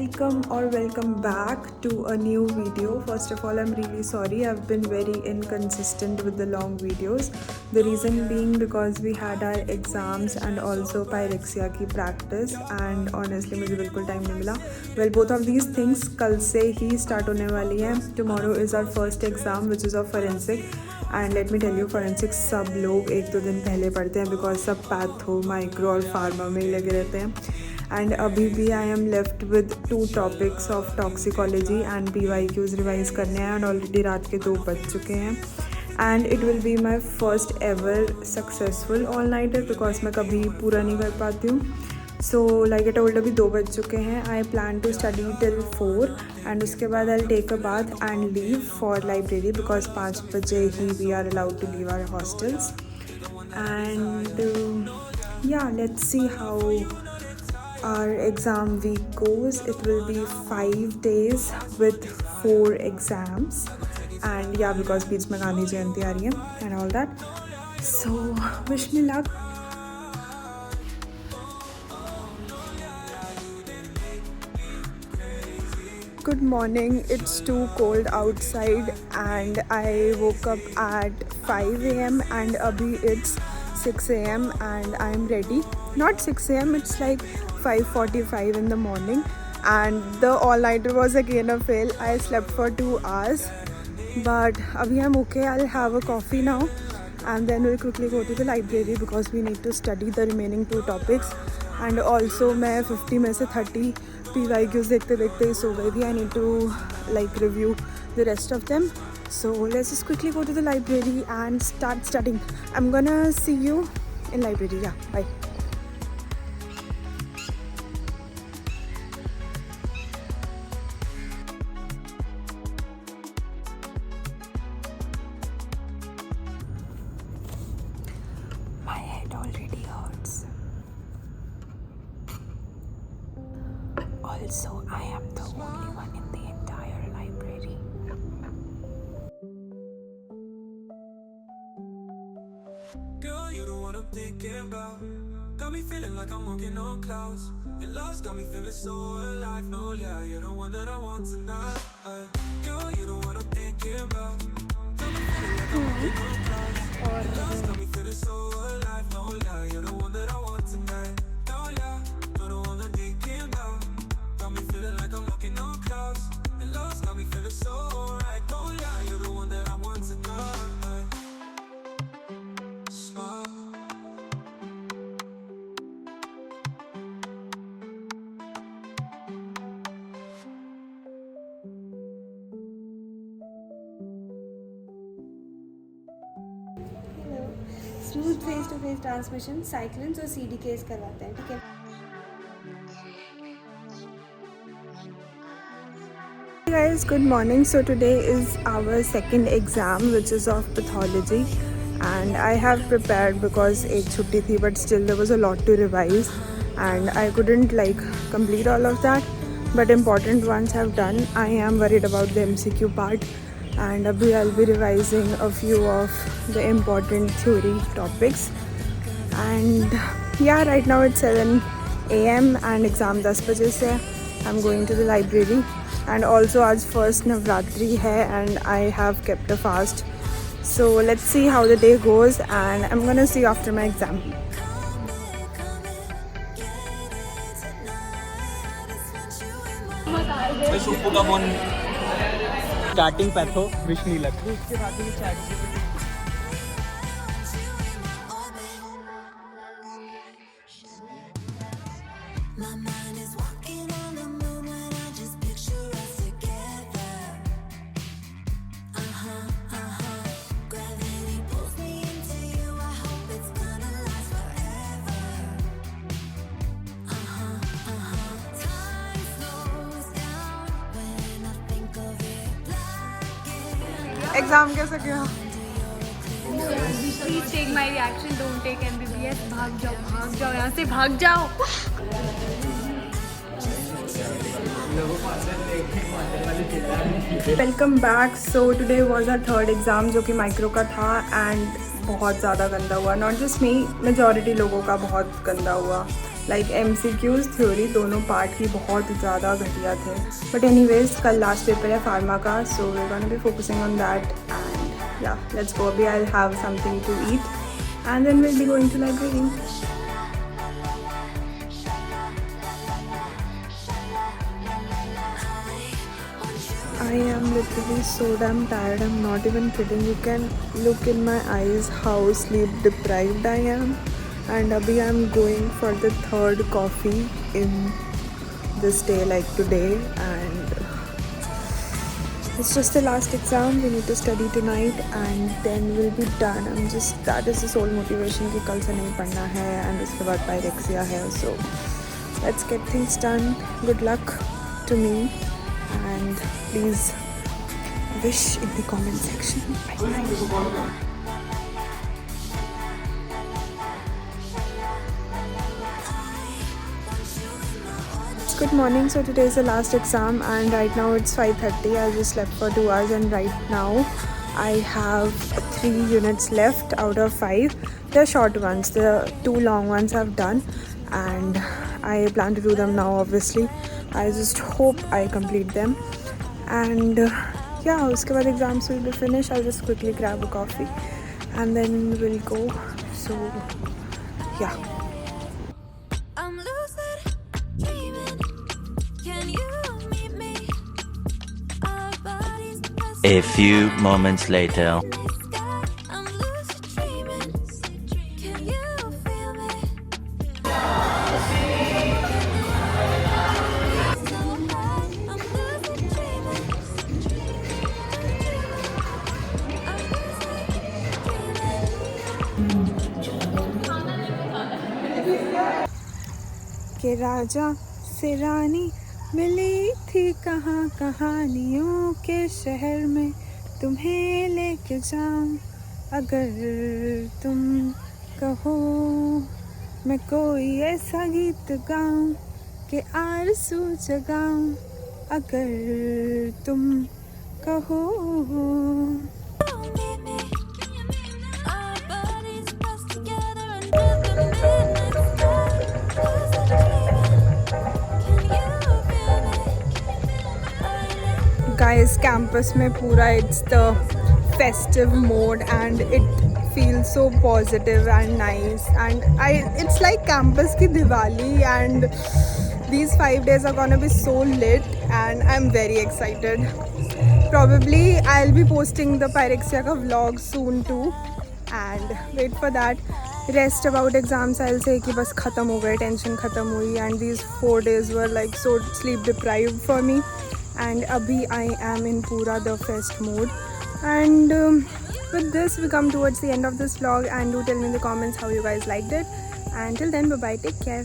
welcome back to a new video. First of all, I'm really sorry I've been very inconsistent with the long videos. The reason being because we had our exams and also pyrexia की practice and honestly मुझे बिल्कुल time नहीं मिला. Well, both of these things कल से ही start होने वाली हैं. Tomorrow is our first exam which is of forensic. And let me tell you forensics सब लोग एक दो दिन पहले पढ़ते हैं बिकॉज सब पैथो माइक्रो और फार्मा में ही लगे रहते हैं. एंड अभी भी I am left with 2 topics of toxicology and PYQs revise करने हैं एंड ऑलरेडी रात के 2 बज चुके हैं. And it will be my first ever successful all nighter because मैं कभी पूरा नहीं कर पाती हूँ. सो लाइक आई टोल्ड अभी 2 बज चुके हैं. I plan to study till 4 and उसके बाद I take a bath and leave for library because 5 बजे ही we are allowed to leave our hostels. And yeah let's see how our exam week goes. It will be 5 days with 4 exams and yeah, because बीच में गांधी जयंती आ रही है and all that. So wish me luck. Good morning. It's too cold outside and I woke up at 5 a.m. and abhi it's 6 a.m. and I'm ready. Not 6 a.m. It's like 5:45 in the morning and the all-nighter was again a fail. I slept for 2 hours but abhi I'm okay. I'll have a coffee now and then we'll quickly go to the library because we need to study the remaining 2 topics and also मैं 50 में से 30 PYQs देखते देखते ही सो गई थी. I need to like review the rest of them. So let's just quickly go to the library and start studying. I'm gonna see you in library. Yeah, bye. My head already hurts. Also, I am the only one in the entire library. Girl, you the one I'm thinking about. Got me feeling like I'm walking on clouds. Your love's got me feeling so alive. No lie, you're the one that I want tonight. Girl, you the one I'm thinking about. Got me feeling like I'm walking on clouds. Your love's got me feeling so alive. No lie, you're the one that I want tonight. No lie, you're the one I'm thinking about. Got me feeling like I'm walking on clouds. Your love's got me feeling so right. No lie, you're the one that I want tonight. Smile. Smooth face to face transmission cyclins और CDKs करवाते हैं. ठीक है. Hey guys, good morning. So today is our second exam which is of pathology and I have prepared because एक छुट्टी थी but still there was a lot to revise and I couldn't like complete all of that but important ones have done. I am worried about the MCQ part and abhi I'll be revising a few of the important theory topics and yeah, right now it's 7 a.m. and exam 10 बजे से. I'm going to the library and also आज first Navratri है and I have kept a fast. So let's see how the day goes and I'm gonna see you after my exam. मैं सुप्पू का phone starting patho wish नहीं लग उसके बाद में chat exam कैसा गया? Please take my reaction. Don't take MBBS. भाग जाओ यहाँ से, भाग जाओ. Welcome back. So today was our third exam जो कि माइक्रो का था एंड बहुत ज़्यादा गंदा हुआ. नॉट जस्ट मी, मेजॉरिटी लोगों का बहुत गंदा हुआ. लाइक MCQs थ्योरी दोनों पार्ट ही बहुत ज़्यादा घटिया थे. बट एनीवेज कल लास्ट पेपर है फार्मा का, so we are gonna be focusing on that. And yeah let's go. अभी I will have something to eat and then will be going to library. I am literally so damn tired. I'm not even kidding. You can look in my eyes how sleep deprived I am. And abhi I'm going for the third coffee in this day, like today. And it's just the last exam. We need to study tonight and then we'll be done. That is the sole motivation कि कल से नहीं पढ़ना है and उसके बाद pyrexia है. So let's get things done. Good luck to me. And please wish in the comment section. It's good morning. So today is the last exam and right now it's 5:30. I just slept for 2 hours and right now I have 3 units left out of 5. They're short ones. The 2 long ones I've done and I plan to do them now obviously. I just hope I complete them. And yeah, uske baad exams will be finished. I'll just quickly grab a coffee and then we'll go. So yeah. I'm lucid dreaming. Can you meet me? Our bodies A few moments later. I'm lucid dreaming. Can you feel me? के राजा से रानी मिली थी कहाँ कहानियों के शहर में, तुम्हें लेके जाऊं अगर तुम कहो, मैं कोई ऐसा गीत गाऊं कि आरज़ू जगाऊं अगर तुम कहो. Meet me. Our bodies pressed together under the midnight sky. Lucid dreaming. Can you feel me? Guys, campus में पूरा it's the festive mode and it feels so positive and nice and it's like campus की Diwali and these 5 days are gonna be so lit and I'm very excited. Probably I'll be posting the Pyrexia ka vlog soon too and wait for that. Rest about exams I'll say कि बस ख़त्म हो गए, tension ख़त्म हुई and these 4 days were like so sleep deprived for me and abhi I am in pura the fest mode. And with this we come towards the end of this vlog and do tell me in the comments how you guys liked it and till then bye bye, take care.